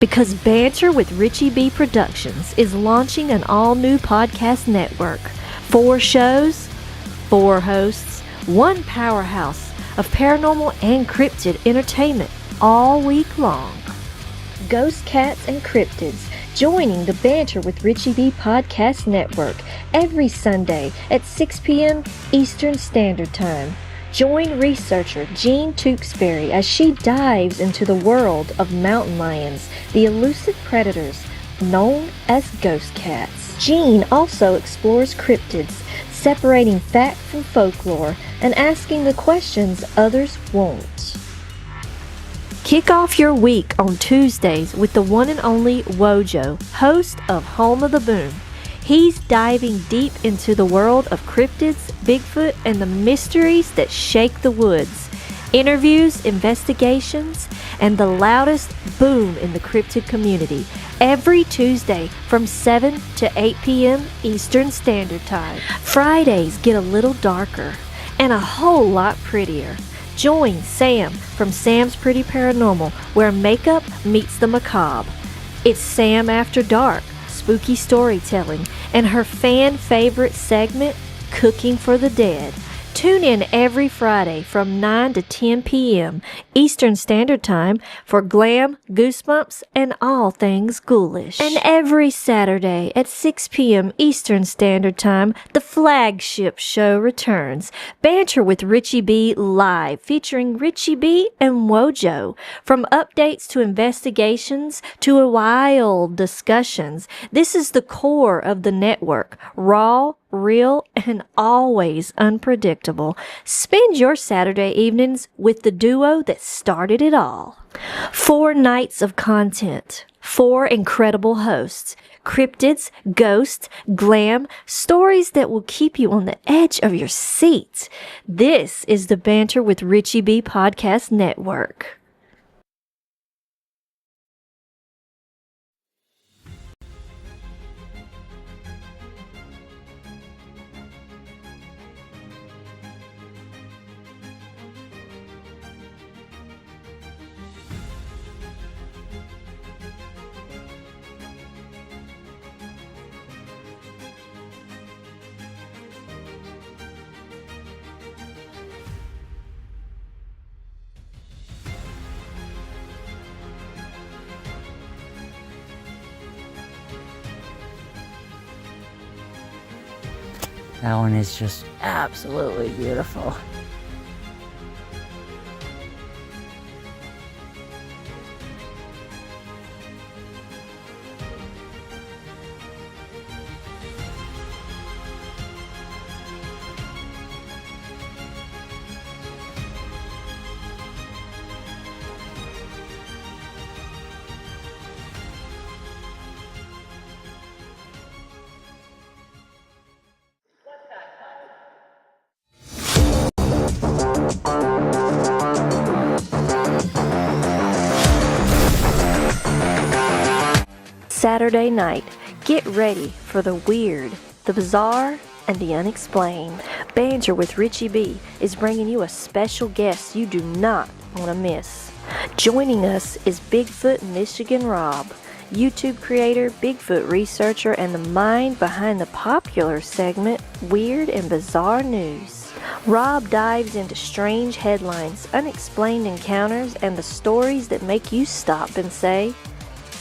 Because Banter with Richie B Productions is launching an all-new podcast network. 4 shows, 4 hosts, 1 powerhouse of paranormal and cryptid entertainment all week long. Ghost Cats and Cryptids joining the Banter with Richie B podcast network every Sunday at 6 p.m. Eastern Standard Time. Join researcher Jean Tewksbury as she dives into the world of mountain lions, the elusive predators known as ghost cats. Jean also explores cryptids, separating fact from folklore and asking the questions others won't. Kick off your week on Tuesdays with the one and only Wojo, host of Home of the Boom. He's diving deep into the world of cryptids, Bigfoot, and the mysteries that shake the woods. Interviews, investigations, and the loudest boom in the cryptid community. Every Tuesday from 7 to 8 p.m. Eastern Standard Time. Fridays get a little darker and a whole lot prettier. Join Sam from Sam's Pretty Paranormal, where makeup meets the macabre. It's Sam After Dark, spooky storytelling, and her fan favorite segment, Cooking for the Dead. Tune in every Friday from 9 to 10 p.m. Eastern Standard Time for glam, goosebumps, and all things ghoulish. And every Saturday at 6 p.m. Eastern Standard Time, the flagship show returns. Banter with Richie B live, featuring Richie B and Wojo. From updates to investigations to wild discussions, this is the core of the network. Raw, real, and always unpredictable. Spend your Saturday evenings with the duo that started it all. 4 nights of content, 4 incredible hosts, cryptids, ghosts, glam, stories that will keep you on the edge of your seat. This is the Banter with Richie B Podcast Network. That one is just absolutely beautiful. Saturday night, get ready for the weird, the bizarre, and the unexplained. Banter with Richie B is bringing you a special guest you do not want to miss. Joining us is Bigfoot Michigan Rob, YouTube creator, Bigfoot researcher, and the mind behind the popular segment Weird and Bizarre News. Rob dives into strange headlines, unexplained encounters, and the stories that make you stop and say,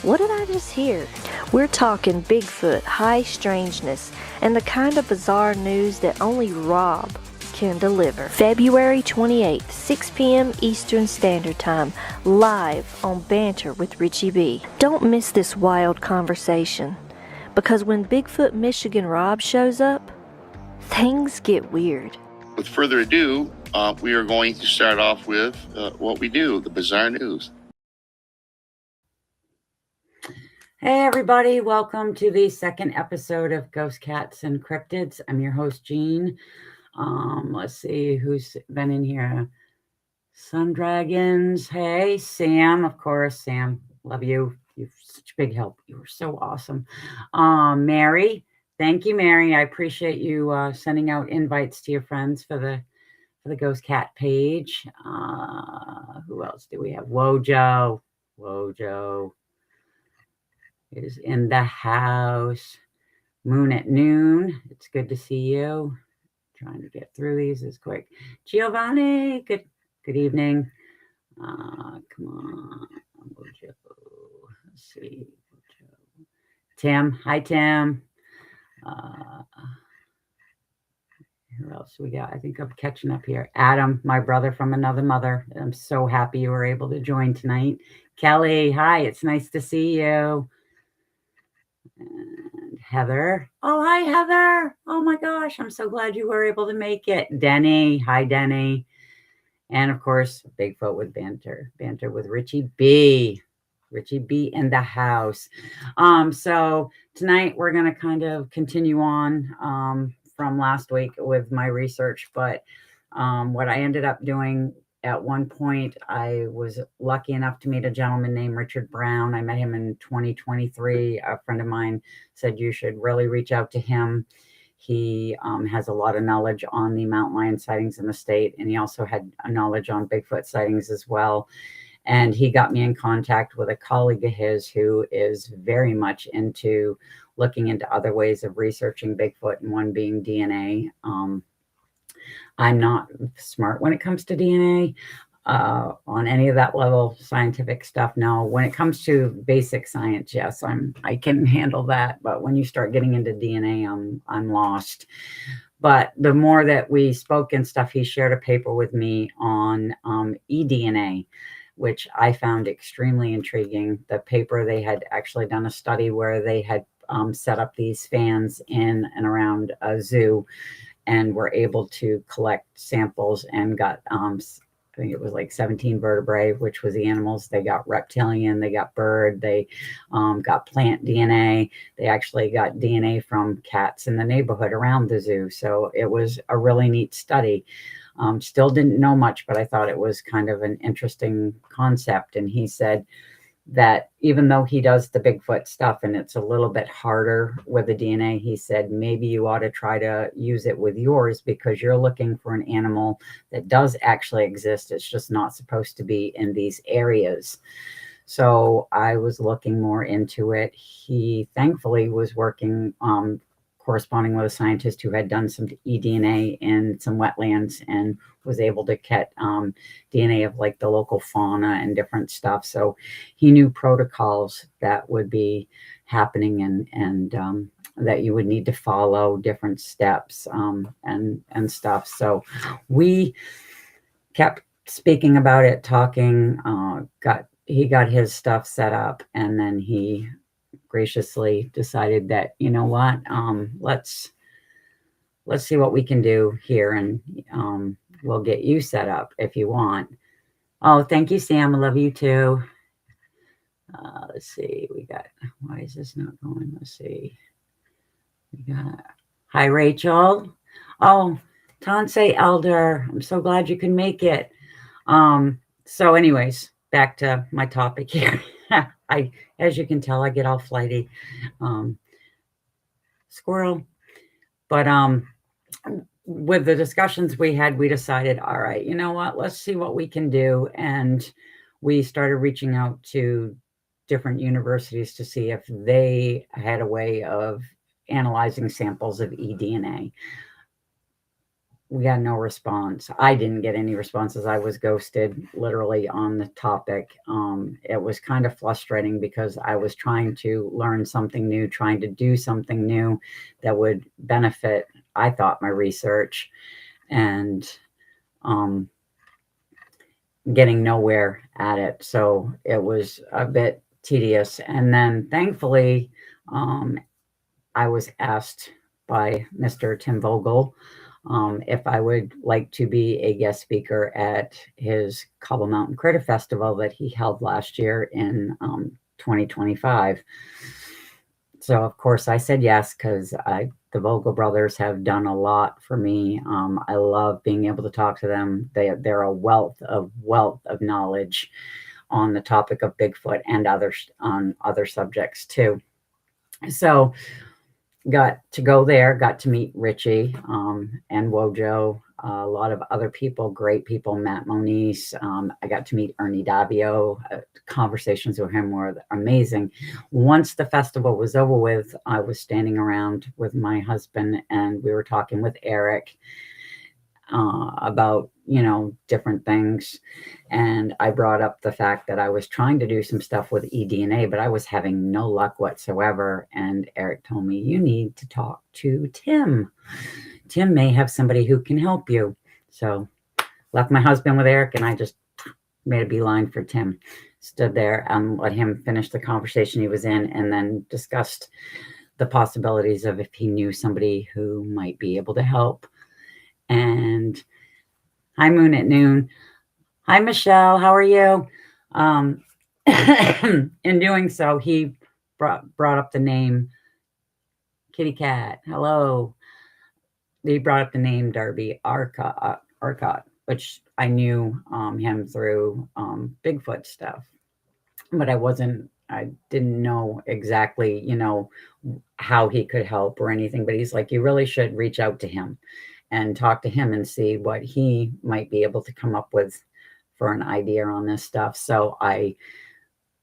"What did I just hear?" We're talking Bigfoot, high strangeness, and the kind of bizarre news that only Rob can deliver. February 28th, 6 p.m. Eastern Standard Time, live on Banter with Richie B. Don't miss this wild conversation, because when Bigfoot Michigan Rob shows up, things get weird. With further ado, we are going to start off with what we do, the bizarre news. Hey everybody, welcome to the second episode of Ghost Cats and Cryptids. I'm your host, Jean. Let's see who's been in here. Sun Dragons. Hey, Sam, of course. Sam, love you. You're such big help. You were so awesome. Mary, thank you, Mary. I appreciate you sending out invites to your friends for the Ghost Cat page. Who else do we have? Wojo. is in the house. Moon at Noon, it's good to see you. Trying to get through these as quick. Giovanni, good evening. Come on. Mojo. Let's see. Mojo. Tim, hi Tim. Who else we got? I think I'm catching up here. Adam, my brother from another mother. I'm so happy you were able to join tonight. Kelly, hi, it's nice to see you. And Heather. Oh, hi, Heather. Oh my gosh, I'm so glad you were able to make it. Denny, hi, Denny. And of course, Bigfoot with Banter. Banter with Richie B. Richie B in the house. So tonight we're going to kind of continue on from last week with my research. But what I ended up doing at one point, I was lucky enough to meet a gentleman named Richard Brown. I met him in 2023. A friend of mine said you should really reach out to him. He has a lot of knowledge on the mountain lion sightings in the state, and he also had a knowledge on Bigfoot sightings as well. And he got me in contact with a colleague of his who is very much into looking into other ways of researching Bigfoot, and one being DNA. I'm not smart when it comes to DNA on any of that level, scientific stuff. No, when it comes to basic science, yes, I can handle that. But when you start getting into DNA, I'm lost. But the more that we spoke and stuff, he shared a paper with me on EDNA, which I found extremely intriguing. The paper, they had actually done a study where they had set up these fans in and around a zoo, and were able to collect samples and got, I think it was like 17 vertebrae, which was the animals. They got reptilian, they got bird, they got plant DNA. They actually got DNA from cats in the neighborhood around the zoo. So it was a really neat study. Still didn't know much, but I thought it was kind of an interesting concept. And he said that even though he does the Bigfoot stuff and it's a little bit harder with the DNA, he said maybe you ought to try to use it with yours, because you're looking for an animal that does actually exist. It's just not supposed to be in these areas. So I was looking more into it. He thankfully was working corresponding with a scientist who had done some eDNA in some wetlands and was able to get DNA of like the local fauna and different stuff. So he knew protocols that would be happening and that you would need to follow different steps and stuff. So we kept speaking about it, talking, he got his stuff set up, and then he graciously decided that, you know what, let's see what we can do here, and we'll get you set up if you want. Oh, thank you, Sam. I love you too. Let's see, we got, why is this not going? Let's see. We got, hi, Rachel. Oh, Tansei Elder, I'm so glad you can make it. So anyways, back to my topic here. As you can tell, I get all flighty. Squirrel. But with the discussions we had, we decided, all right, you know what, let's see what we can do. And we started reaching out to different universities to see if they had a way of analyzing samples of eDNA. We got no response. I didn't get any responses. I was ghosted literally on the topic. It was kind of frustrating because I was trying to learn something new, trying to do something new that would benefit, I thought, my research, and getting nowhere at it. So it was a bit tedious. And then thankfully, I was asked by Mr. Tim Vogel if I would like to be a guest speaker at his Cobble Mountain Critter Festival that he held last year in 2025. So, of course, I said yes, because the Vogel brothers have done a lot for me. I love being able to talk to them. They're a wealth of knowledge on the topic of Bigfoot and on other subjects, too. So got to go there, got to meet Richie and Wojo. a lot of other people, great people, Matt Moniz. I got to meet Ernie Davio. Conversations with him were amazing. Once the festival was over with, I was standing around with my husband and we were talking with Eric about, different things. And I brought up the fact that I was trying to do some stuff with EDNA, but I was having no luck whatsoever. And Eric told me, you need to talk to Tim. Tim may have somebody who can help you. So left my husband with Eric and I just made a beeline for Tim. Stood there and let him finish the conversation he was in and then discussed the possibilities of if he knew somebody who might be able to help. And hi, Moon at Noon. Hi, Michelle. How are you? In doing so, he brought up the name Kitty Cat. Hello. He brought up the name Darby Arcott, which I knew him through Bigfoot stuff. But I didn't know exactly, how he could help or anything. But he's like, you really should reach out to him and talk to him and see what he might be able to come up with for an idea on this stuff. So I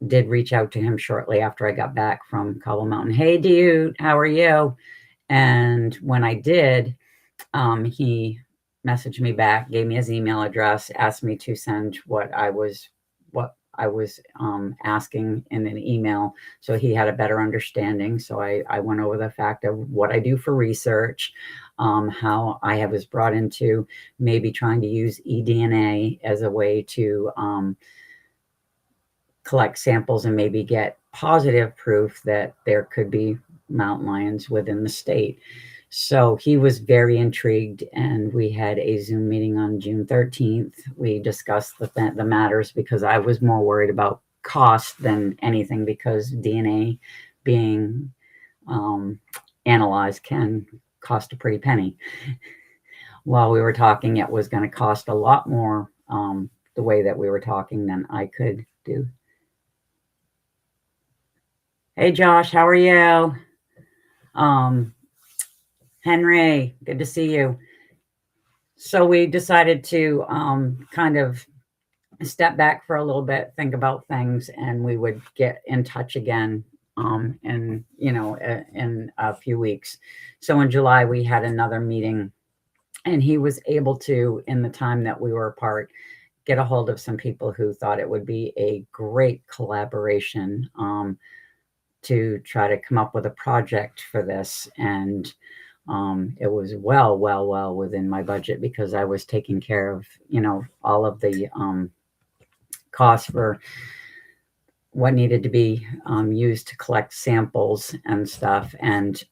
did reach out to him shortly after I got back from Cobble Mountain. Hey, dude, how are you? And when I did, he messaged me back, gave me his email address, asked me to send what I was asking in an email, so he had a better understanding. So I went over the fact of what I do for research, how I was brought into maybe trying to use eDNA as a way to collect samples and maybe get positive proof that there could be mountain lions within the state. So he was very intrigued, and we had a Zoom meeting on June 13th. We discussed the matters because I was more worried about cost than anything, because DNA being analyzed can cost a pretty penny. While we were talking, it was going to cost a lot more the way that we were talking than I could do. Hey, Josh, how are you? Henry, good to see you. So we decided to kind of step back for a little bit, think about things, and we would get in touch again in a few weeks. So in July, we had another meeting, and he was able to, in the time that we were apart, get a hold of some people who thought it would be a great collaboration to try to come up with a project for this. And it was well within my budget, because I was taking care of, all of the costs for what needed to be used to collect samples and stuff. And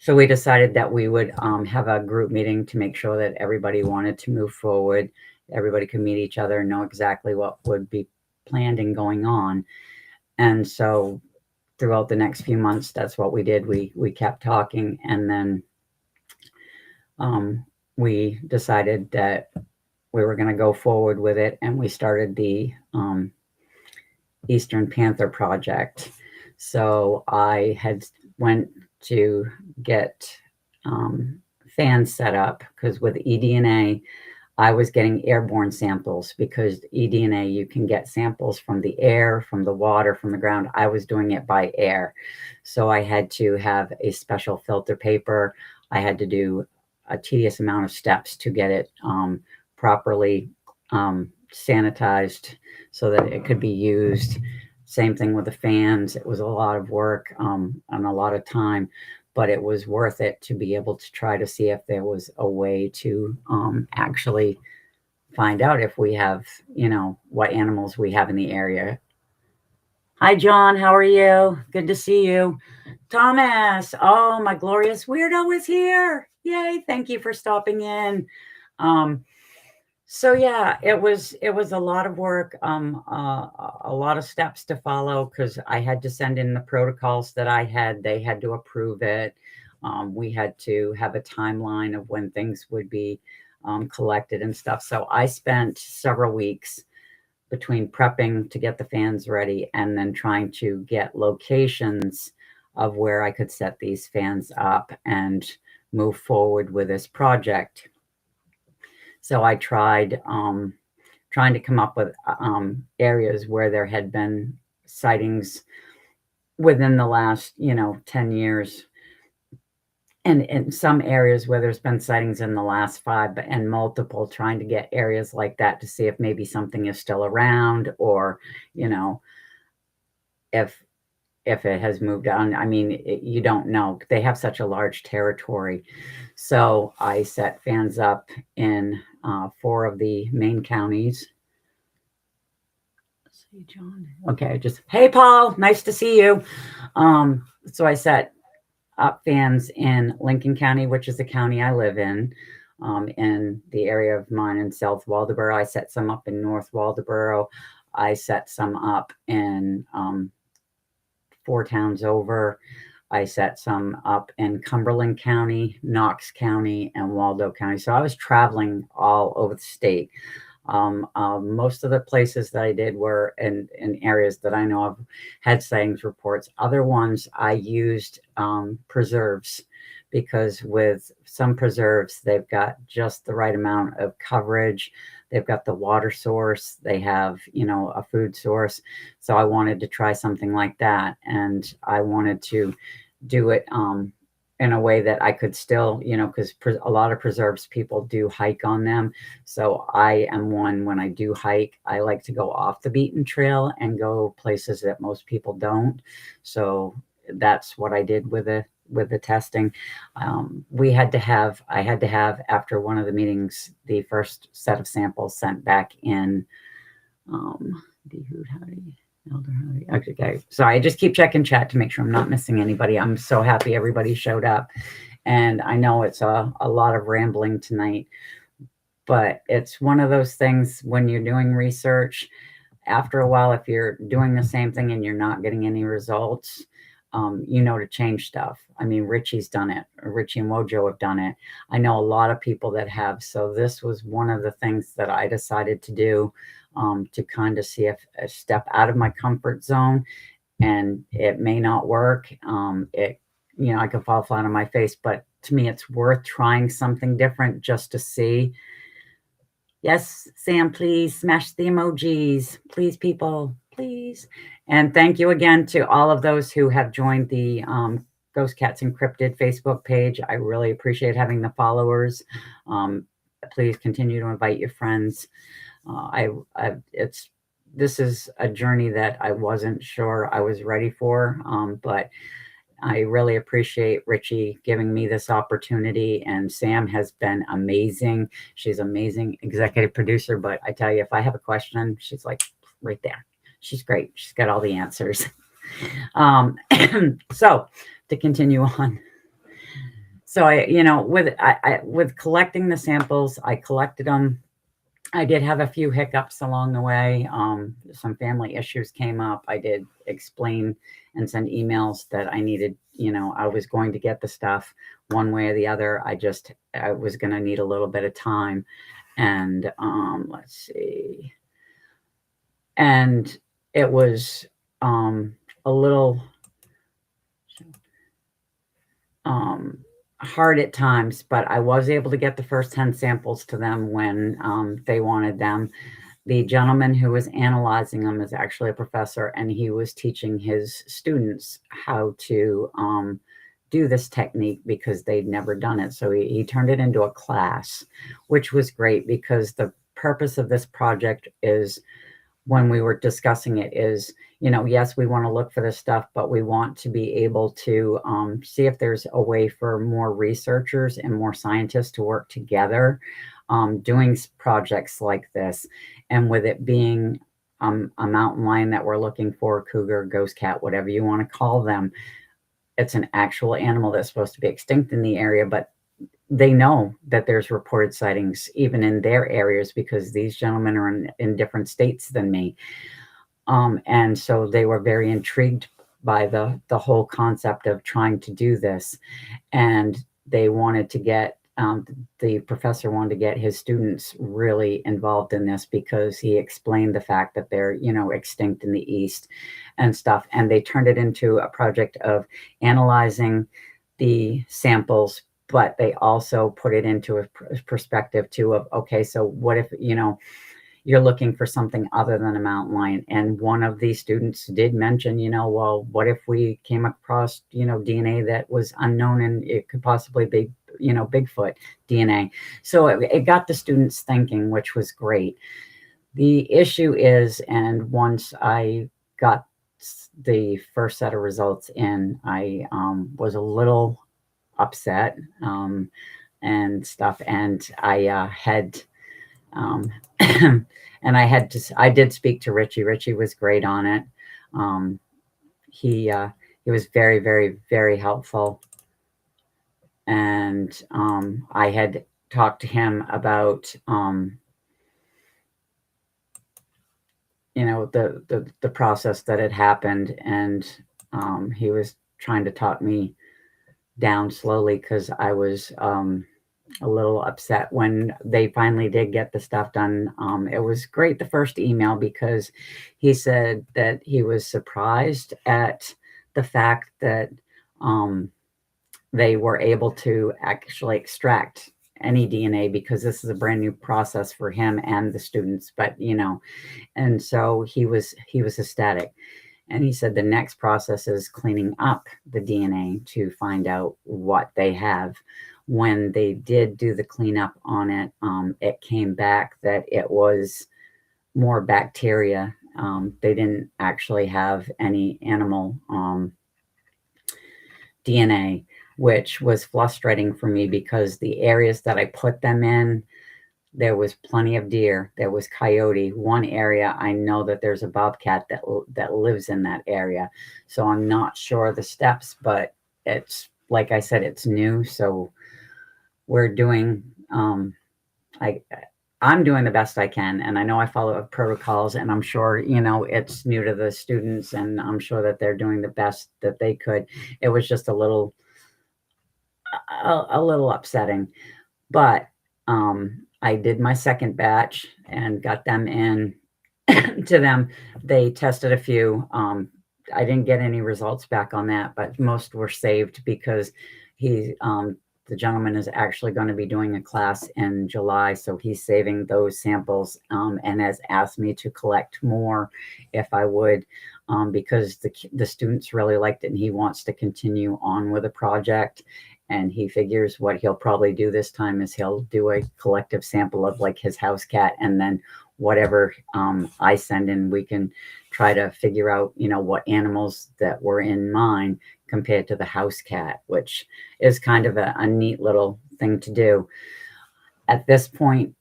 so we decided that we would have a group meeting to make sure that everybody wanted to move forward. Everybody could meet each other and know exactly what would be planned and going on. And so throughout the next few months, that's what we did. We kept talking, and then we decided that we were going to go forward with it, and we started the Eastern Panther Project. So I had went to get fans set up, because with eDNA, I was getting airborne samples, because eDNA, you can get samples from the air, from the water, from the ground. I was doing it by air. So I had to have a special filter paper. I had to do a tedious amount of steps to get it properly sanitized so that it could be used. Same thing with the fans. It was a lot of work and a lot of time, but it was worth it to be able to try to see if there was a way to actually find out if we have, what animals we have in the area. Hi, John. How are you? Good to see you. Thomas. Oh, my glorious weirdo is here. Yay. Thank you for stopping in. So yeah, it was a lot of work, a lot of steps to follow, because I had to send in the protocols that I had. They had to approve it. We had to have a timeline of when things would be collected and stuff. So I spent several weeks between prepping to get the fans ready and then trying to get locations of where I could set these fans up and move forward with this project. So I tried trying to come up with areas where there had been sightings within the last, 10 years. And in some areas where there's been sightings in the last 5, and multiple, trying to get areas like that to see if maybe something is still around, or, if it has moved on. I mean, you don't know. They have such a large territory. So I set fans up in 4 of the main counties. Let's see, John. Okay, hey, Paul, nice to see you. So I set up fans in Lincoln County, which is the county I live in the area of mine in South Waldoboro. I set some up in North Waldoboro. I set some up in 4 towns over. I set some up in Cumberland County, Knox County, and Waldo County. So I was traveling all over the state. Most of the places that I did were in areas that I know of had sightings reports. Other ones I used preserves, because with some preserves, they've got just the right amount of coverage. They've got the water source. They have, a food source. So I wanted to try something like that. And I wanted to do it in a way that I could still, because a lot of preserves, people do hike on them. So I am one, when I do hike, I like to go off the beaten trail and go places that most people don't. So that's what I did with the testing. I had to have, after one of the meetings, the first set of samples sent back in. Okay, so I just keep checking chat to make sure I'm not missing anybody. I'm so happy everybody showed up, and I know it's a lot of rambling tonight, but it's one of those things when you're doing research. After a while, if you're doing the same thing and you're not getting any results, to change stuff. I mean, Richie's done it. Richie and Wojo have done it. I know a lot of people that have. So this was one of the things that I decided to do, to kind of see if a step out of my comfort zone, and it may not work. I could fall flat on my face, but to me, it's worth trying something different just to see. Yes, Sam, please smash the emojis. Please, people, please. And thank you again to all of those who have joined the Ghost Cats Encrypted Facebook page. I really appreciate having the followers. Please continue to invite your friends. This is a journey that I wasn't sure I was ready for, but I really appreciate Richie giving me this opportunity, and Sam has been amazing. She's amazing executive producer, but I tell you, if I have a question, she's like right there. She's great. She's got all the answers. So to continue on. So with collecting the samples, I collected them. I did have a few hiccups along the way. Some family issues came up. I did explain and send emails that I needed, I was going to get the stuff one way or the other. I was going to need a little bit of time. And let's see. And it was a little hard at times, but I was able to get the first 10 samples to them when they wanted them. The gentleman who was analyzing them is actually a professor, and he was teaching his students how to do this technique because they'd never done it. So he turned it into a class, which was great, because the purpose of this project is, when we were discussing it, is, yes, we want to look for this stuff, but we want to be able to see if there's a way for more researchers and more scientists to work together doing projects like this. And with it being a mountain lion that we're looking for, cougar, ghost cat, whatever you want to call them, it's an actual animal that's supposed to be extinct in the area, but they know that there's reported sightings even in their areas, because these gentlemen are in different states than me. And so they were very intrigued by the whole concept of trying to do this. And they wanted to get, the professor wanted to get his students really involved in this, because he explained the fact that they're, extinct in the East and stuff. And they turned it into a project of analyzing the samples but they also put it into a perspective too of, okay, so what if, you're looking for something other than a mountain lion? And one of these students did mention, well, what if we came across, DNA that was unknown and it could possibly be, Bigfoot DNA. So it got the students thinking, which was great. The issue is, and once I got the first set of results in, I was a little upset and stuff, and I had and I did speak to Richie. Richie was great on it. He was very, very, very helpful, and I had talked to him about the process that had happened, and he was trying to talk me down slowly because I was a little upset when they finally did get the stuff done. It was great, the first email, because he said that he was surprised at the fact that they were able to actually extract any DNA, because this is a brand new process for him and the students. But and so he was ecstatic. And he said the next process is cleaning up the DNA to find out what they have. When they did do the cleanup on it, it came back that it was more bacteria. They didn't actually have any animal DNA, which was frustrating for me, because the areas that I put them in, there was plenty of deer, there was coyote. One area, I know that there's a bobcat that lives in that area. So I'm not sure the steps, but it's, like I said, it's new. So we're doing, I'm doing the best I can. And I know I follow protocols, and I'm sure, it's new to the students, and I'm sure that they're doing the best that they could. It was just a little upsetting, but I did my second batch and got them in to them. They tested a few. I didn't get any results back on that, but most were saved, because the gentleman is actually going to be doing a class in July. So he's saving those samples, and has asked me to collect more if I would, because the students really liked it, and he wants to continue on with the project. And he figures what he'll probably do this time is he'll do a collective sample of like his house cat, and then whatever I send in, we can try to figure out, what animals that were in mine compared to the house cat, which is kind of a neat little thing to do. At this point,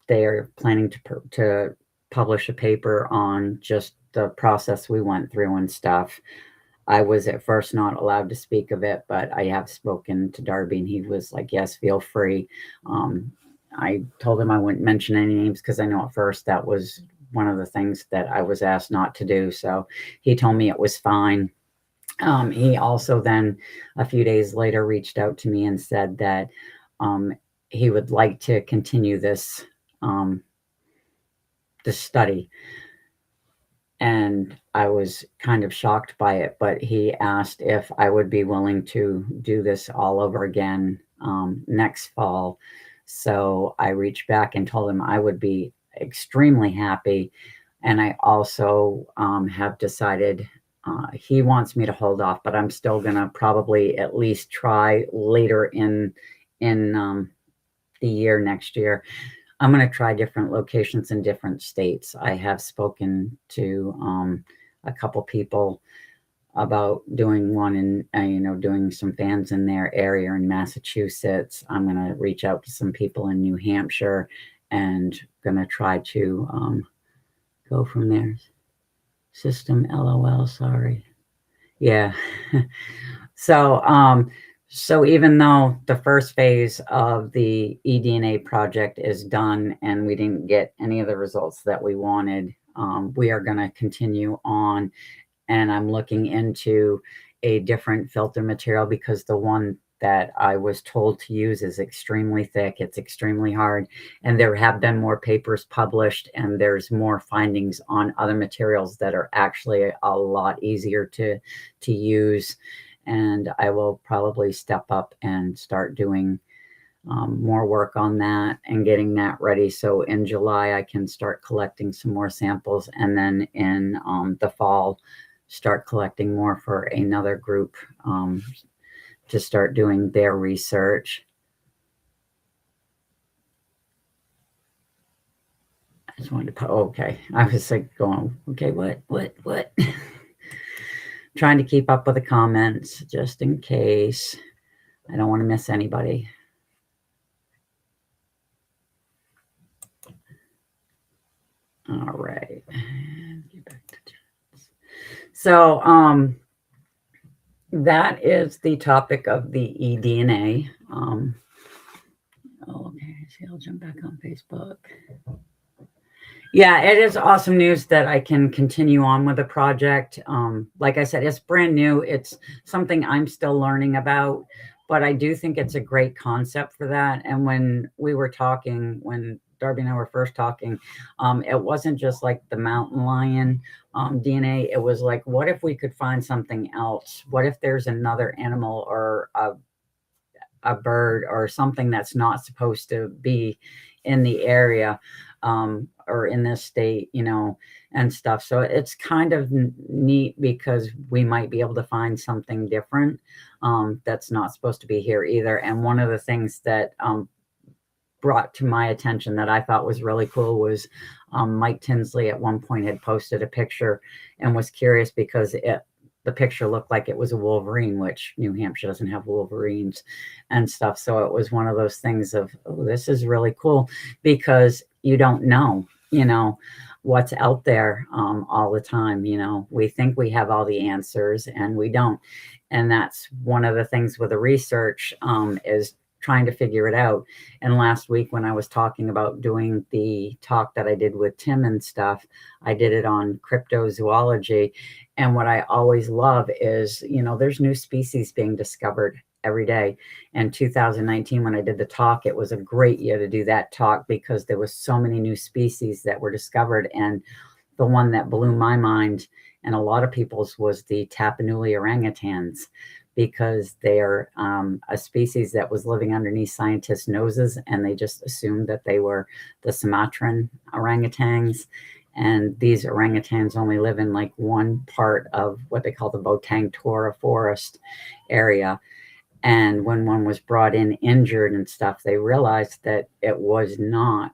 they are planning to publish a paper on just the process we went through and stuff. I was at first not allowed to speak of it, but I have spoken to Darby, and he was like, yes, feel free. I told him I wouldn't mention any names, because I know at first that was one of the things that I was asked not to do. So he told me it was fine. He also then, a few days later, reached out to me and said that he would like to continue this study. And I was kind of shocked by it, but he asked if I would be willing to do this all over again next fall. So I reached back and told him I would be extremely happy. And I also have decided he wants me to hold off, but I'm still going to probably at least try later in the year, next year. I'm going to try different locations in different states. I have spoken to a couple people about doing one in, doing some fans in their area in Massachusetts. I'm going to reach out to some people in New Hampshire, and going to try to go from there. System LOL, sorry. Yeah. So even though the first phase of the EDNA project is done and we didn't get any of the results that we wanted, we are going to continue on. And I'm looking into a different filter material, because the one that I was told to use is extremely thick. It's extremely hard. And there have been more papers published, and there's more findings on other materials that are actually a lot easier to use. and I will probably step up and start doing more work on that and getting that ready. So in July, I can start collecting some more samples, and then in the fall, start collecting more for another group to start doing their research. I just wanted to put, okay. I was like going, okay, what? Trying to keep up with the comments just in case. I don't want to miss anybody. All right. Get back to chats. So that is the topic of the EDNA. Okay, see, I'll jump back on Facebook. Yeah, it is awesome news that I can continue on with the project. Like I said, it's brand new. It's something I'm still learning about, but I do think it's a great concept for that. And when we were talking, when Darby and I were first talking, it wasn't just like the mountain lion DNA. It was like, what if we could find something else? What if there's another animal or a bird or something that's not supposed to be in the area or in this state, you know, and stuff. So it's kind of neat because we might be able to find something different that's not supposed to be here either. And one of the things that brought to my attention that I thought was really cool was Mike Tinsley at one point had posted a picture and was curious because the picture looked like it was a wolverine, which New Hampshire doesn't have wolverines and stuff. So it was one of those things of, oh, this is really cool because you don't know, you know, what's out there all the time. You know, we think we have all the answers and we don't. And that's one of the things with the research is trying to figure it out. And last week when I was talking about doing the talk that I did with Tim and stuff, I did it on cryptozoology. And what I always love is, you know, there's new species being discovered every day. And 2019, when I did the talk, it was a great year to do that talk because there was so many new species that were discovered. And the one that blew my mind and a lot of people's was the Tapanuli orangutans, because they are a species that was living underneath scientists' noses, and they just assumed that they were the Sumatran orangutans. And these orangutans only live in like one part of what they call the Botang Tora forest area. And when one was brought in injured and stuff, they realized that it was not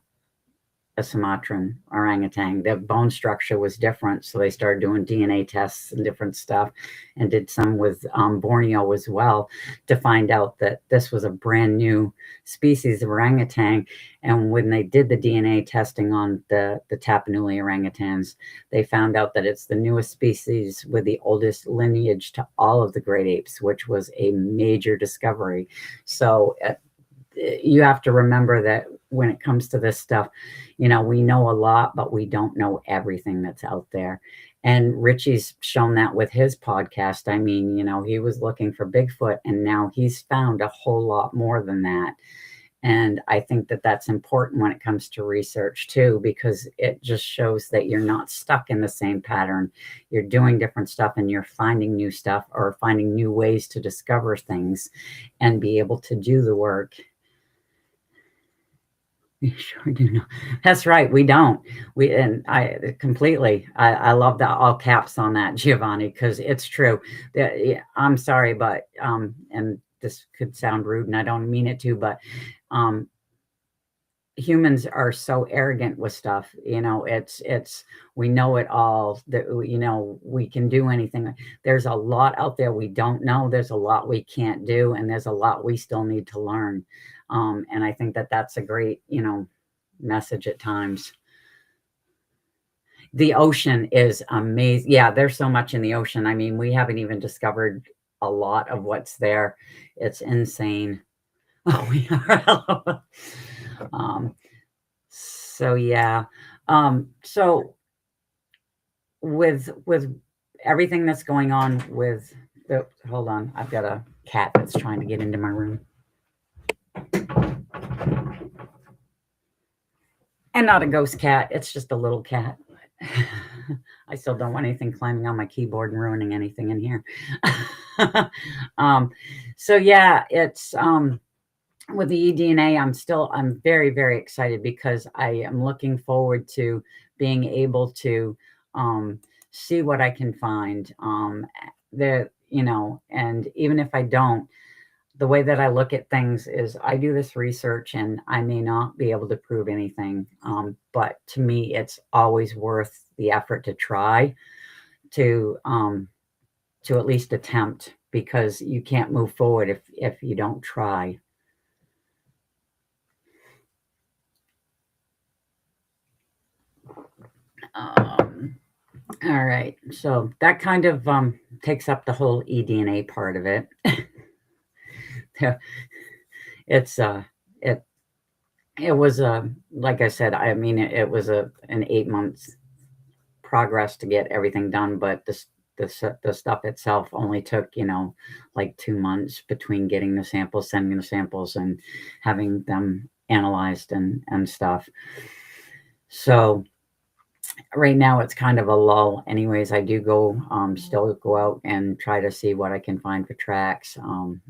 a Sumatran orangutan. Their bone structure was different. So they started doing DNA tests and different stuff and did some with Borneo as well to find out that this was a brand new species of orangutan. And when they did the DNA testing on the Tapanuli orangutans, they found out that it's the newest species with the oldest lineage to all of the great apes, which was a major discovery. So you have to remember that when it comes to this stuff, you know, we know a lot, but we don't know everything that's out there. And Richie's shown that with his podcast. I mean, you know, he was looking for Bigfoot and now he's found a whole lot more than that. And I think that that's important when it comes to research too, because it just shows that you're not stuck in the same pattern. You're doing different stuff and you're finding new stuff or finding new ways to discover things and be able to do the work. We sure do know. That's right. We don't. I completely. I love the all caps on that, Giovanni, because it's true. I'm sorry, but and this could sound rude, and I don't mean it to, but humans are so arrogant with stuff. You know, it's we know it all. That, you know, we can do anything. There's a lot out there we don't know. There's a lot we can't do, and there's a lot we still need to learn. And I think that that's a great, you know, message at times. The ocean is amazing. Yeah, there's so much in the ocean. I mean, we haven't even discovered a lot of what's there. It's insane. Oh, we are. So yeah. So with everything that's going on with the, hold on, I've got a cat that's trying to get into my room. And not a ghost cat, it's just a little cat. I still don't want anything climbing on my keyboard and ruining anything in here. So yeah, it's with the EDNA, I'm very, very excited because I am looking forward to being able to see what I can find. And even if I don't, the way that I look at things is I do this research and I may not be able to prove anything. But to me, it's always worth the effort to try to at least attempt, because you can't move forward if you don't try. All right, so that kind of takes up the whole eDNA part of it. It's it was like I said, I mean, it was an 8 months progress to get everything done, but the stuff itself only took, like 2 months between getting the samples, sending the samples, and having them analyzed and stuff. So right now it's kind of a lull. Anyways, I do go still go out and try to see what I can find for tracks.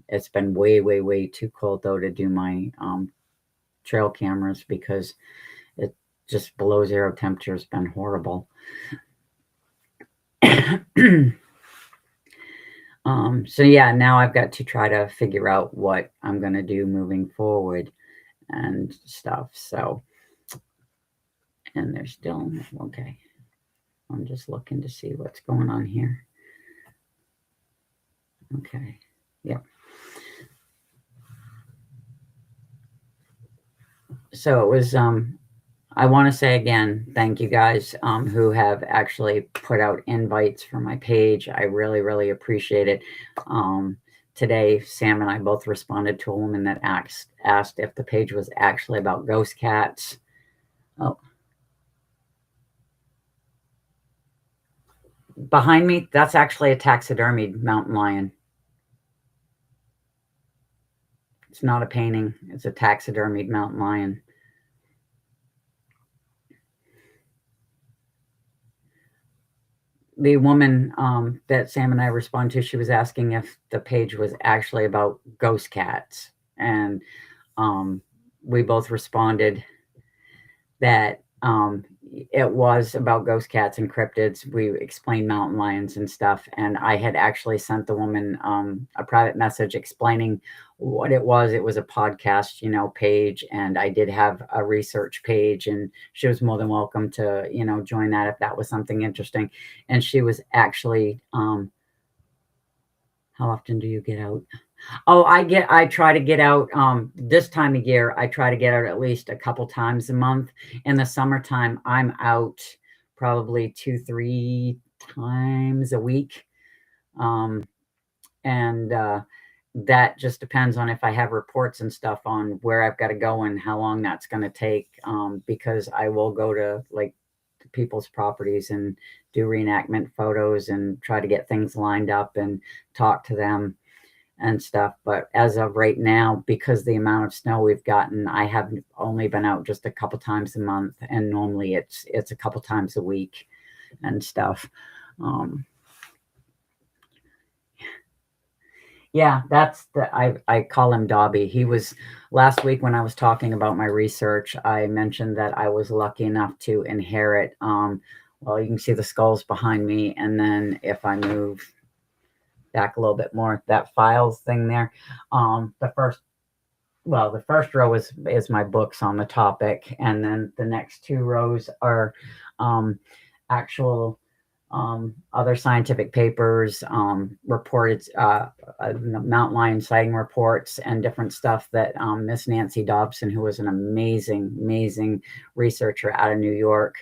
It's been way too cold though to do my trail cameras, because it just below zero temperature has been horrible. So yeah, now I've got to try to figure out what I'm going to do moving forward and stuff. So, and they're still okay. I'm just looking to see what's going on here. Okay. Yep. So it was, I want to say again, thank you guys who have actually put out invites for my page. I really appreciate it. Today, Sam and I both responded to a woman that asked if the page was actually about ghost cats. Oh. Behind me, that's actually a taxidermied mountain lion. It's not a painting. It's a taxidermied mountain lion. The woman that Sam and I responded to, she was asking if the page was actually about ghost cats. And we both responded that it was about ghost cats and cryptids. We explained mountain lions and stuff. And I had actually sent the woman a private message explaining what it was. It was a podcast, page. And I did have a research page, and she was more than welcome to, join that if that was something interesting. And she was actually, how often do you get out? Oh, I try to get out this time of year. I try to get out at least a couple times a month. In the summertime, I'm out probably 2-3 times a week. And that just depends on if I have reports and stuff on where I've got to go and how long that's going to take. Because I will go to like people's properties and do reenactment photos and try to get things lined up and talk to them and stuff. But as of right now, because the amount of snow we've gotten, I have only been out just a couple times a month, and normally it's a couple times a week and stuff. Yeah, that's I call him Dobby. He was last week when I was talking about my research, I mentioned that I was lucky enough to inherit, well, you can see the skulls behind me. And then if I move back a little bit more, that files thing there, the first row is my books on the topic, and then the next 2 rows are actual other scientific papers, reported mountain lion sighting reports, and different stuff that Miss Nancy Dobson, who was an amazing researcher out of New York,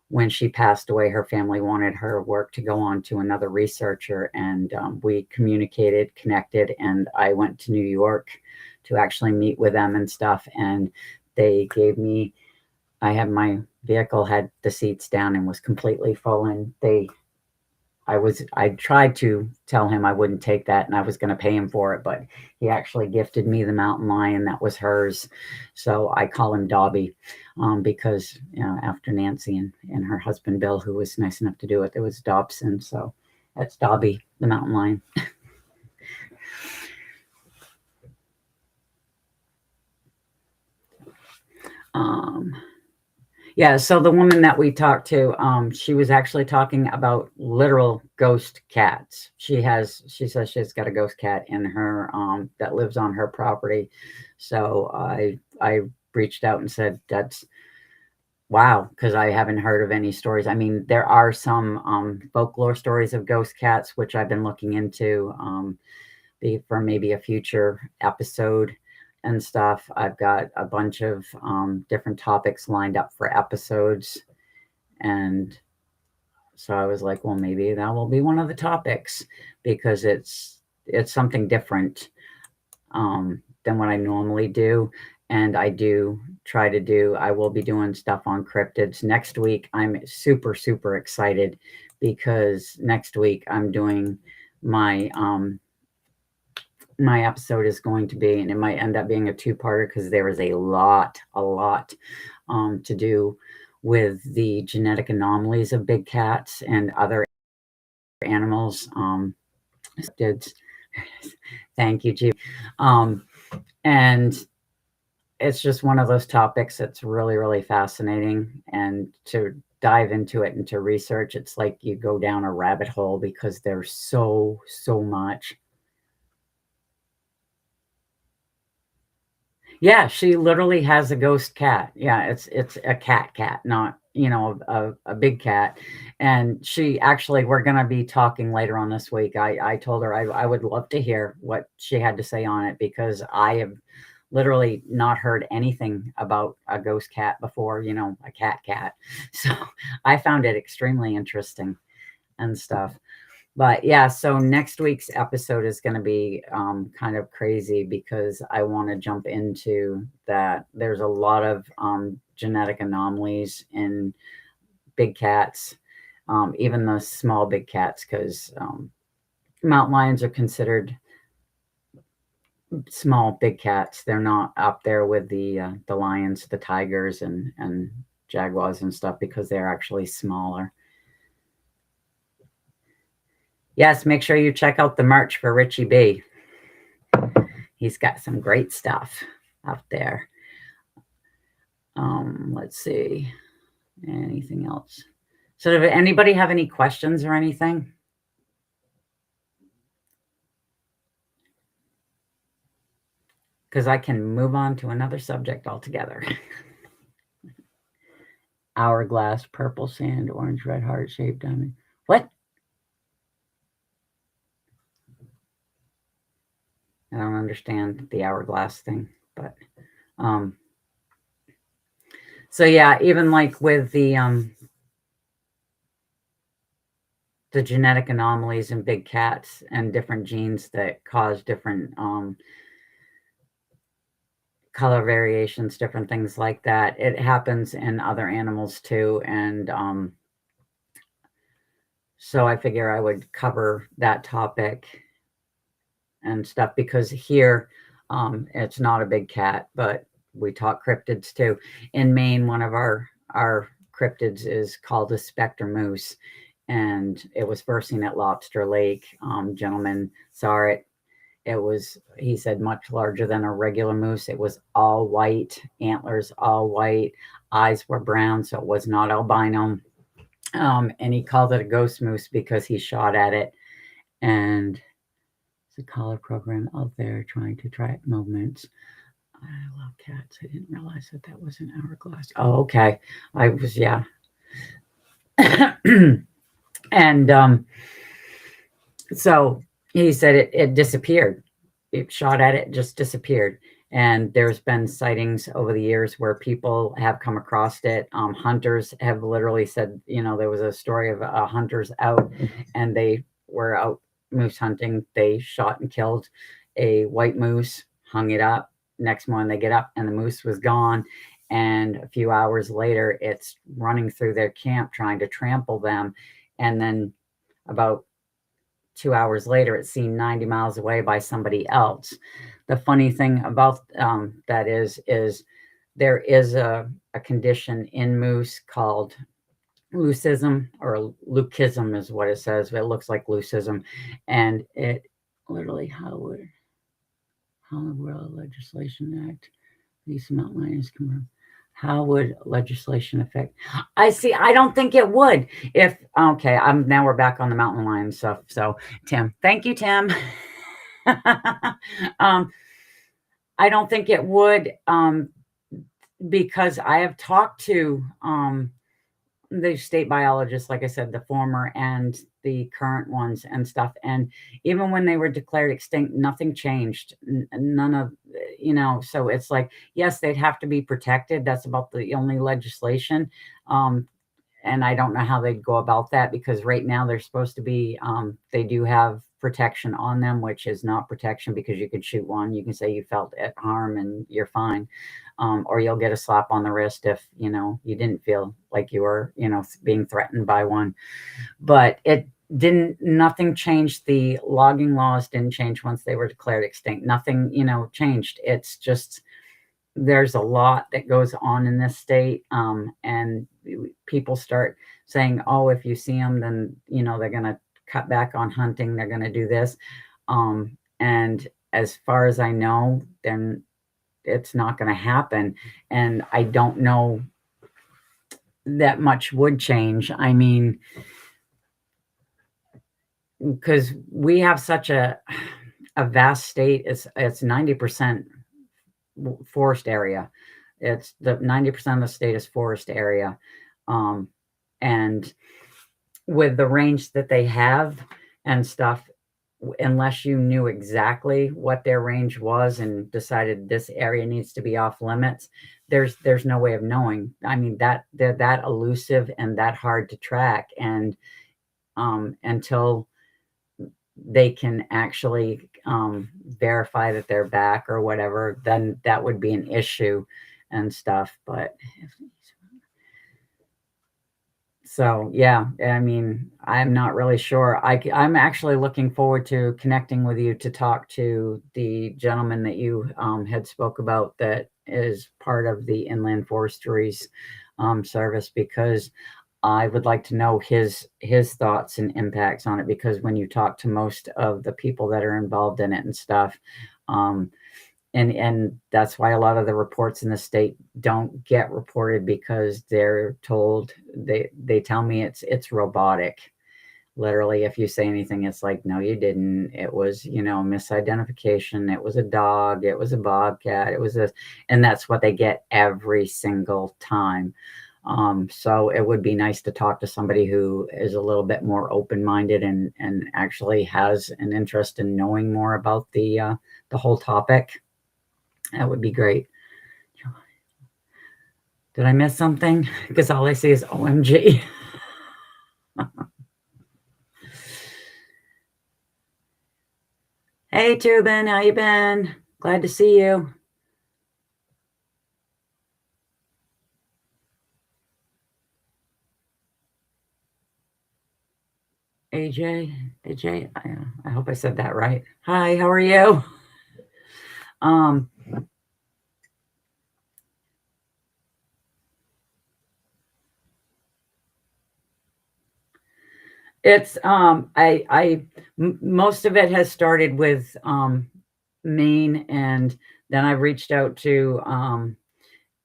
when she passed away, her family wanted her work to go on to another researcher, and we connected, and I went to New York to actually meet with them and stuff, and they gave me, I had my vehicle had the seats down and was completely full, and they I tried to tell him I wouldn't take that and I was going to pay him for it, but he actually gifted me the mountain lion that was hers. So I call him Dobby, because, after Nancy and her husband, Bill, who was nice enough to do it, there was Dobson. So that's Dobby, the mountain lion. Yeah, so the woman that we talked to, she was actually talking about literal ghost cats. She says she's got a ghost cat in her, that lives on her property. So I reached out and said, that's wow, because I haven't heard of any stories. I mean, there are some folklore stories of ghost cats, which I've been looking into, for maybe a future episode and stuff. I've got a bunch of different topics lined up for episodes. And so I was like, well, maybe that will be one of the topics, because it's something different than what I normally do. And I will be doing stuff on cryptids next week. I'm super, super excited because next week I'm doing my episode is going to be, and it might end up being a two-parter because there is a lot to do with the genetic anomalies of big cats and other animals. Thank you, G. And it's just one of those topics that's really, really fascinating. And to dive into it and to research, it's like you go down a rabbit hole because there's so much. Yeah, she literally has a ghost cat. Yeah, it's a cat, not, a big cat. And she actually, we're going to be talking later on this week. I told her I would love to hear what she had to say on it, because I have literally not heard anything about a ghost cat before, a cat. So I found it extremely interesting and stuff. But yeah, so next week's episode is going to be kind of crazy, because I want to jump into that. There's a lot of genetic anomalies in big cats, even the small big cats, because mountain lions are considered small big cats. They're not up there with the lions, the tigers, and jaguars and stuff, because they're actually smaller. Yes, make sure you check out the merch for Richie B. He's got some great stuff out there. Let's see. Anything else? So does anybody have any questions or anything? Because I can move on to another subject altogether. Hourglass, purple sand, orange, red, heart-shaped diamond. What? I don't understand the hourglass thing, but so yeah, even like with the genetic anomalies in big cats and different genes that cause different color variations, different things like that, it happens in other animals too. And so I figure I would cover that topic and stuff, because here it's not a big cat, but we talk cryptids too. In Maine, one of our cryptids is called a specter moose, and it was first seen at Lobster Lake. Gentleman saw it. It was, he said, much larger than a regular moose. It was all white, antlers all white, eyes were brown, so it was not albino. And he called it a ghost moose because he shot at it. And a collar program out there trying to track movements. I love cats. I didn't realize that was an hourglass. Oh, okay. I was, yeah. And so he said it disappeared. It shot at it, just disappeared. And there's been sightings over the years where people have come across it. Hunters have literally said, there was a story of hunters out, and they were out moose hunting. They shot and killed a white moose, hung it up. Next morning they get up and the moose was gone. And a few hours later, it's running through their camp trying to trample them. And then about 2 hours later, it's seen 90 miles away by somebody else. The funny thing about that is there is a condition in moose called leucism, or leucism is what it says, but it looks like leucism. And it literally, how would legislation act? These mountain lions come. How would legislation affect? I see. I don't think it would. If okay, now we're back on the mountain lion stuff. So Tim, thank you, Tim. I don't think it would, because I have talked to the state biologists, like I said, the former and the current ones and stuff. And even when they were declared extinct, nothing changed. None of, so it's like, yes, they'd have to be protected. That's about the only legislation. And I don't know how they'd go about that, because right now they're supposed to be, they do have protection on them, which is not protection, because you could shoot one. You can say you felt harm and you're fine. Or you'll get a slap on the wrist if, you didn't feel like you were, being threatened by one. But nothing changed. The logging laws didn't change once they were declared extinct. Nothing, changed. It's just, there's a lot that goes on in this state. And people start saying, oh, if you see them, then, they're going to cut back on hunting. They're going to do this. And as far as I know, then it's not going to happen. And I don't know that much would change. I mean, because we have such a vast state. It's 90% forest area. It's the 90% of the state is forest area. And with the range that they have and stuff, unless you knew exactly what their range was and decided this area needs to be off limits, there's no way of knowing. I mean, that they're that elusive and that hard to track. And until they can actually verify that they're back or whatever, then that would be an issue and stuff. But so, yeah, I mean, I'm not really sure. I'm actually looking forward to connecting with you to talk to the gentleman that you had spoke about, that is part of the Inland Forestry's service, because I would like to know his thoughts and impacts on it, because when you talk to most of the people that are involved in it and stuff, and that's why a lot of the reports in the state don't get reported, because they're told, they tell me it's robotic. Literally, if you say anything, it's like, no, you didn't. It was, misidentification. It was a dog. It was a bobcat. It was and that's what they get every single time. So it would be nice to talk to somebody who is a little bit more open-minded and actually has an interest in knowing more about the whole topic. That would be great. Did I miss something? Because all I see is OMG. Hey, Tubin, how you been? Glad to see you. AJ, I hope I said that right. Hi, how are you? It's most of it has started with Maine, and then I reached out to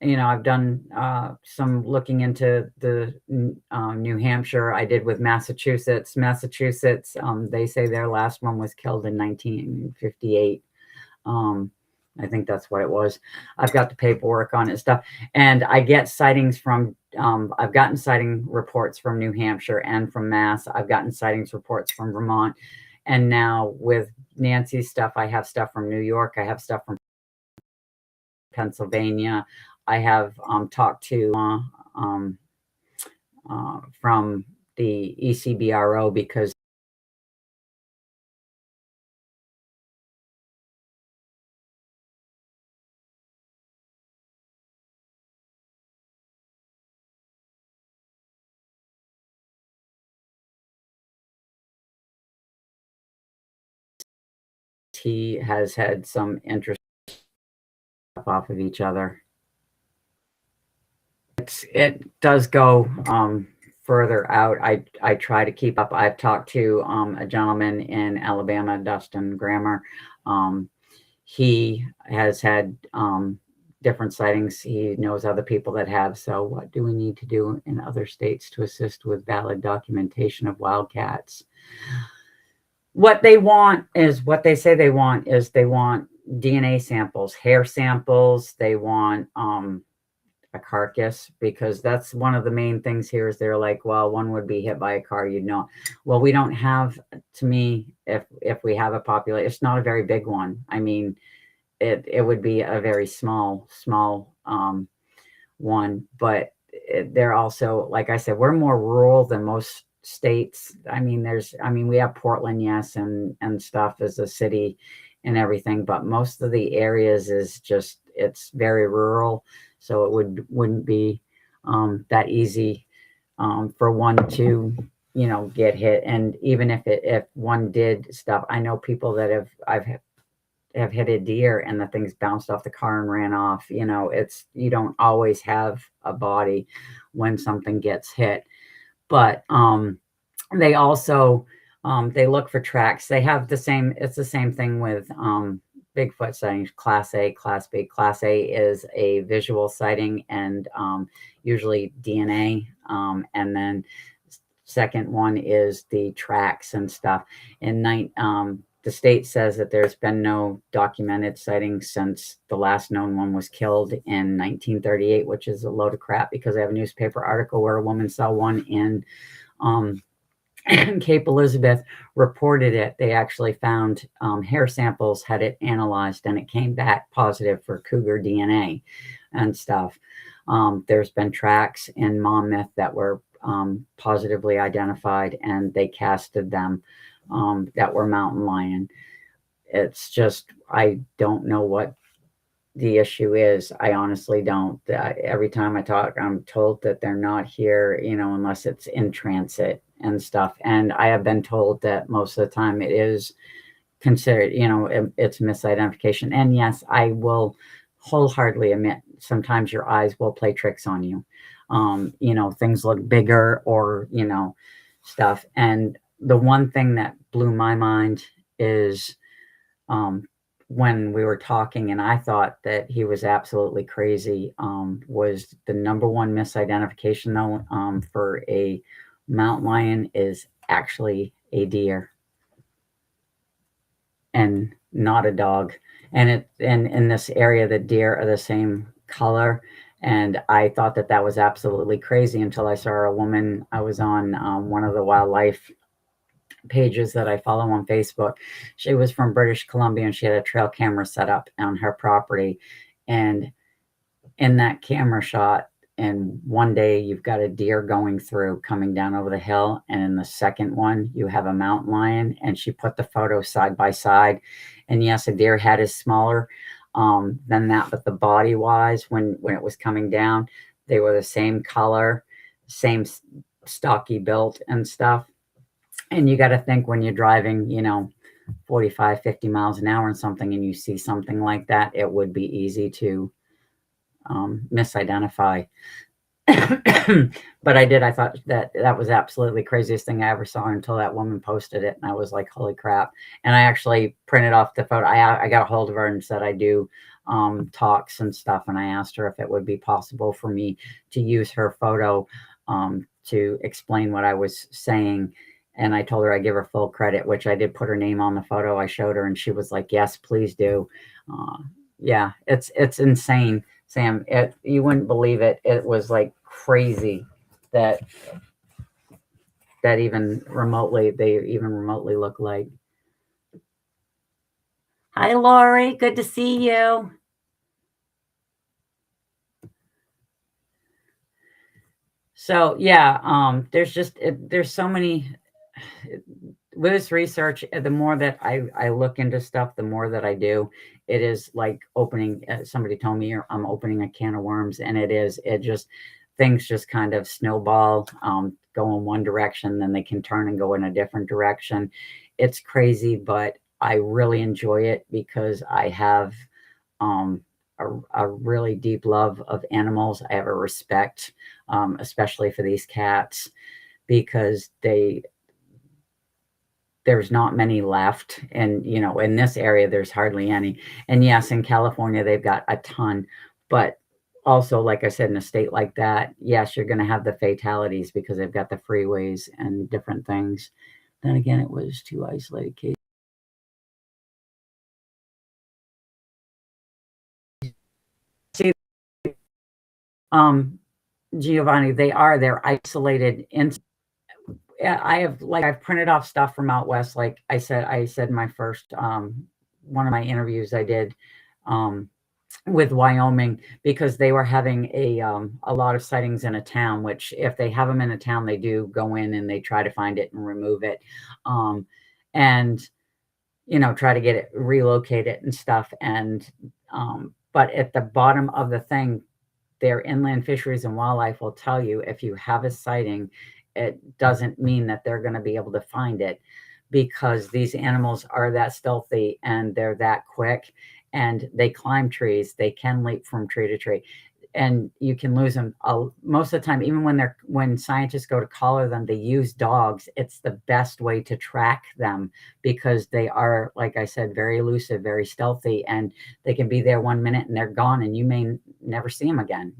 I've done some looking into the New Hampshire. I did with Massachusetts. They say their last one was killed in 1958. I think that's what it was. I've got the paperwork on it and stuff. And I get sightings from, I've gotten sighting reports from New Hampshire and from Mass. I've gotten sightings reports from Vermont. And now with Nancy's stuff, I have stuff from New York. I have stuff from Pennsylvania. I have talked to from the ECBRO, because he has had some interest off of each other. It does go further out. I try to keep up. I've talked to a gentleman in Alabama, Dustin Grammer. He has had different sightings. He knows other people that have. So what do we need to do in other states to assist with valid documentation of wildcats? What they want is what they say they want is they want DNA samples, hair samples. They want a carcass, because that's one of the main things here is they're like, well, one would be hit by a car, you'd know. Well, we don't have, to me, if we have a population, it's not a very big one. I mean, it would be a very small one, but they're also, like I said, we're more rural than most states. I mean, we have Portland, yes, and stuff as a city and everything, but most of the areas is just, it's very rural. So it wouldn't be that easy for one to, get hit. And even if one did stuff, I know people that have hit a deer and the things bounced off the car and ran off. You don't always have a body when something gets hit. But they also they look for tracks. They have it's the same thing with Bigfoot sightings, Class A, Class B. Class A is a visual sighting and usually DNA. And then second one is the tracks and stuff. The state says that there's been no documented sightings since the last known one was killed in 1938, which is a load of crap, because I have a newspaper article where a woman saw one in Cape Elizabeth, reported it. They actually found hair samples, had it analyzed, and it came back positive for cougar DNA and stuff. There's been tracks in Monmouth that were positively identified, and they casted them that were mountain lion. It's just, I don't know what the issue is. I honestly don't. Every time I talk, I'm told that they're not here, unless it's in transit and stuff. And I have been told that most of the time it is considered, it's misidentification. And yes, I will wholeheartedly admit, sometimes your eyes will play tricks on you. Things look bigger or, stuff. And the one thing that blew my mind is when we were talking, and I thought that he was absolutely crazy, was the number one misidentification, though, for a mountain lion is actually a deer and not a dog. And in this area, the deer are the same color. And I thought that was absolutely crazy until I saw a woman. I was on one of the wildlife pages that I follow on Facebook. She was from British Columbia, and she had a trail camera set up on her property. And in that camera shot, and one day you've got a deer coming down over the hill, and in the second one you have a mountain lion. And she put the photos side by side, and yes, a deer head is smaller than that, but the body wise, when it was coming down, they were the same color, same stocky built and stuff. And you got to think, when you're driving 45, 50 miles an hour and something, and you see something like that, it would be easy to misidentify. But I thought that was absolutely craziest thing I ever saw until that woman posted it, and I was like, holy crap. And I actually printed off the photo. I got a hold of her and said I do talks and stuff, and I asked her if it would be possible for me to use her photo to explain what I was saying. And I told her I'd give her full credit, which I did put her name on the photo. I showed her, and she was like, yes, please do. Yeah, it's insane, Sam. You wouldn't believe it. It was like crazy that they even remotely look like. Hi, Lori. Good to see you. So yeah, there's so many. With this research, the more that I look into stuff, the more that I do, it is like opening, somebody told me I'm opening a can of worms, and things just kind of snowball, go in one direction, then they can turn and go in a different direction. It's crazy, but I really enjoy it because I have a really deep love of animals. I have a respect, especially for these cats, because there's not many left. And, in this area, there's hardly any. And yes, in California, they've got a ton. But also, like I said, in a state like that, yes, you're going to have the fatalities because they've got the freeways and different things. Then again, it was 2 isolated cases. See, Giovanni, they're isolated. And I've printed off stuff from out west. Like I said in my first one of my interviews I did with Wyoming, because they were having a lot of sightings in a town, which if they have them in a town, they do go in and they try to find it and remove it. And try to get it, relocate it and stuff. And but at the bottom of the thing, their inland fisheries and wildlife will tell you, if you have a sighting, it doesn't mean that they're going to be able to find it, because these animals are that stealthy and they're that quick, and they climb trees. They can leap from tree to tree, and you can lose them. Most of the time, even when scientists go to collar them, they use dogs. It's the best way to track them, because they are, like I said, very elusive, very stealthy, and they can be there 1 minute and they're gone, and you may never see them again.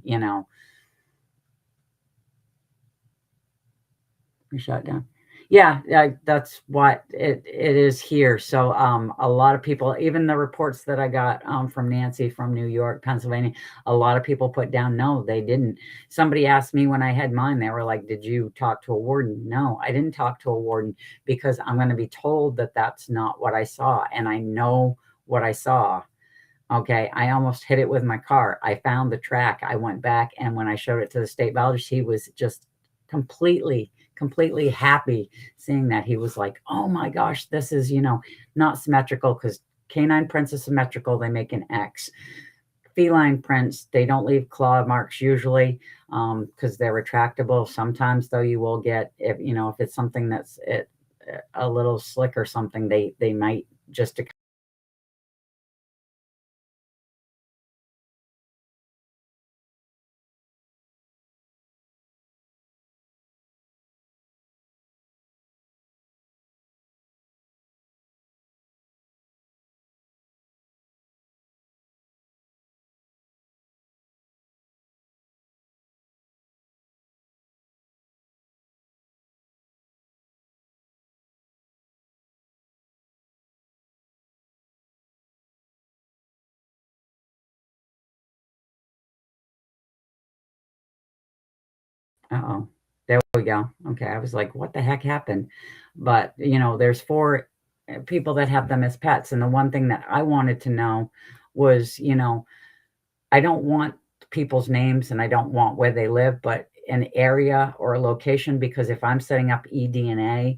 You're shut down. Yeah, that's what it is here. So a lot of people, even the reports that I got from Nancy from New York, Pennsylvania, a lot of people put down, no, they didn't. Somebody asked me when I had mine, they were like, did you talk to a warden? No, I didn't talk to a warden, because I'm going to be told that that's not what I saw. And I know what I saw. Okay, I almost hit it with my car. I found the track. I went back, and when I showed it to the state biologist, he was just completely happy seeing that. He was like, oh my gosh, this is, not symmetrical, because canine prints are symmetrical. They make an X. Feline prints, they don't leave claw marks usually, because they're retractable. Sometimes though, you will get, if it's something that's a little slick or something, they might just Uh-oh. There we go. Okay, I was like, what the heck happened? But, there's 4 people that have them as pets. And the one thing that I wanted to know was, I don't want people's names and I don't want where they live, but an area or a location, because if I'm setting up EDNA,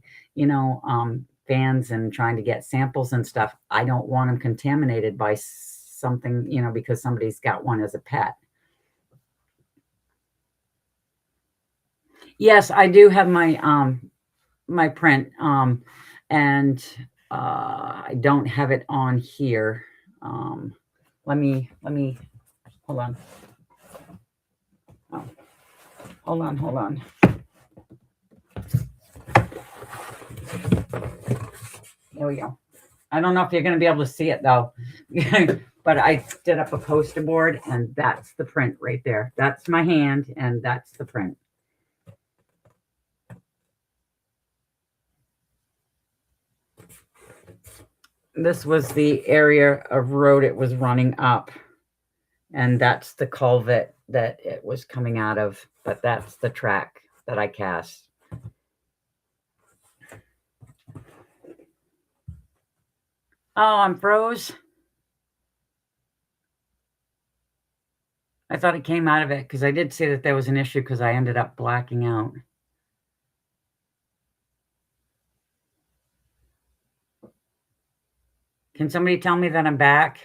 fans and trying to get samples and stuff, I don't want them contaminated by something, because somebody's got one as a pet. Yes, I do have my print, and I don't have it on here. Let me hold on. Oh, hold on. There we go. I don't know if you're going to be able to see it though, but I did up a poster board, and that's the print right there. That's my hand, and that's the print. This was the area of road it was running up, and that's the culvert that it was coming out of, but that's the track that I cast. Oh, I'm froze. I thought it came out of it, because I did see that there was an issue, because I ended up blacking out. Can somebody tell me that I'm back?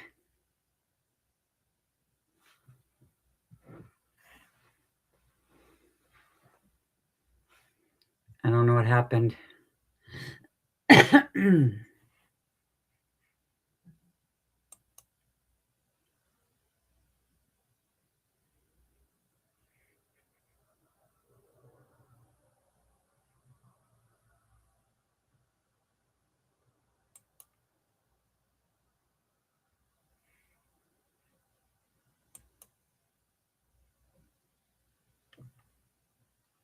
I don't know what happened.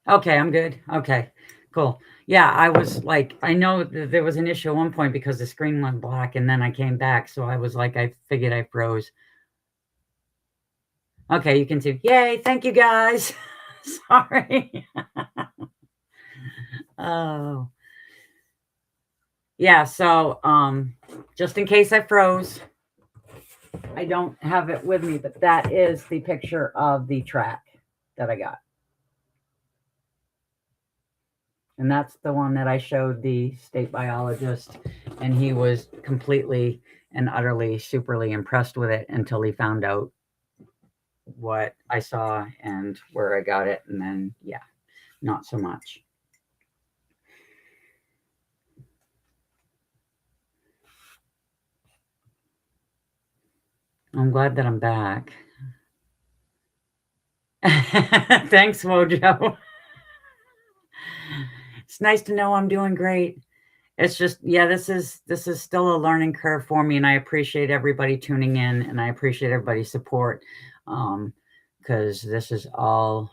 Okay, I'm good. Okay, cool. Yeah, I was like, I know that there was an issue at one point because the screen went black and then I came back. So I was like, I figured I froze. Okay, you can see. Yay, thank you guys. Sorry. Oh. Yeah, so just in case I froze, I don't have it with me, but that is the picture of the track that I got. And that's the one that I showed the state biologist, and he was completely and utterly superly impressed with it until he found out what I saw and where I got it. And then, yeah, not so much. I'm glad that I'm back. Thanks, Wojo. It's nice to know I'm doing great. It's just, yeah, this is still a learning curve for me, and I appreciate everybody tuning in, and I appreciate everybody's support, because this is all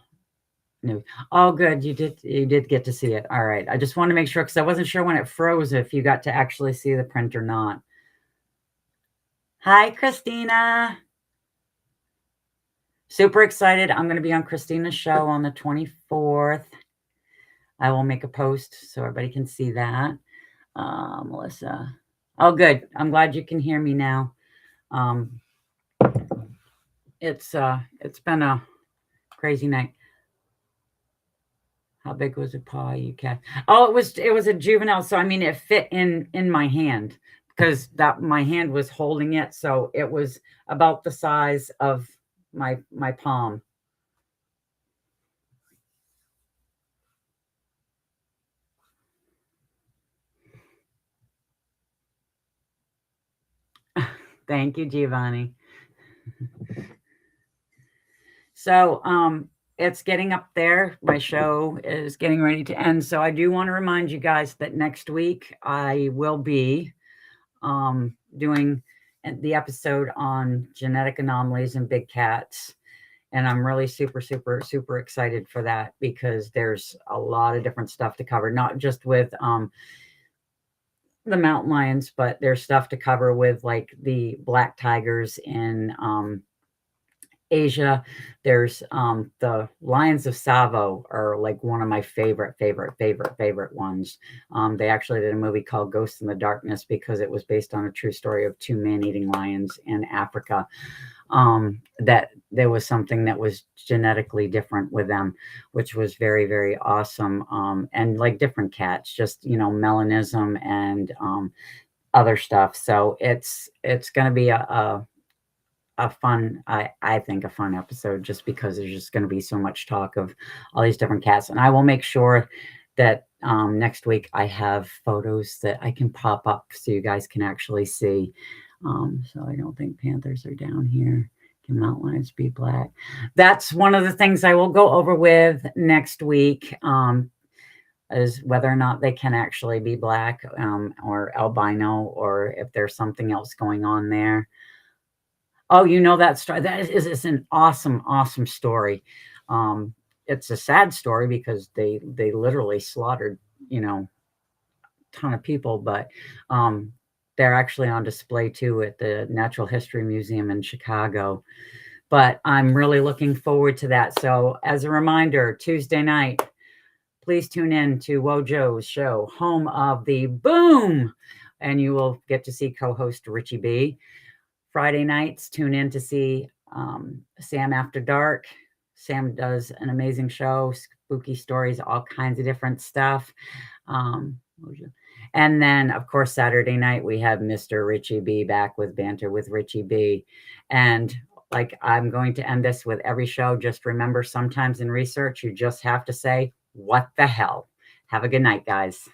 new. Oh, good, you did get to see it. All right, I just wanted to make sure because I wasn't sure when it froze if you got to actually see the print or not. Hi, Christina. Super excited. I'm going to be on Christina's show on the 24th. I will make a post so everybody can see that. Melissa. Oh, good. I'm glad you can hear me now. It's been a crazy night. How big was the paw you catch? Oh, it was a juvenile. So I mean, it fit in my hand because my hand was holding it. So it was about the size of my palm. Thank you, Giovanni. So it's getting up there. My show is getting ready to end. So I do want to remind you guys that next week I will be doing the episode on genetic anomalies in big cats. And I'm really super, super, super excited for that because there's a lot of different stuff to cover, not just with the mountain lions, but there's stuff to cover with like the black tigers in Asia. There's the lions of Savo are like one of my favorite ones. They actually did a movie called Ghosts in the Darkness because it was based on a true story of two man-eating lions in Africa. That there was something that was genetically different with them, which was very, very awesome. And like different cats, just, melanism and other stuff. So it's going to be a fun, I think a fun episode just because there's just going to be so much talk of all these different cats. And I will make sure that next week I have photos that I can pop up so you guys can actually see. So I don't think panthers are down here. Can mountain lions be black? That's one of the things I will go over with next week, is whether or not they can actually be black or albino, or if there's something else going on there. Oh, that story. That is an awesome, awesome story. It's a sad story because they literally slaughtered, ton of people, but they're actually on display too at the Natural History Museum in Chicago. But I'm really looking forward to that. So as a reminder, Tuesday night, please tune in to Wojo's show, home of the boom, and you will get to see co-host Richie B. Friday nights, tune in to see Sam After Dark. Sam does an amazing show, spooky stories, all kinds of different stuff. And then, of course, Saturday night, we have Mr. Richie B back with Banter with Richie B. And like I'm going to end this with every show, just remember sometimes in research, you just have to say, what the hell? Have a good night, guys.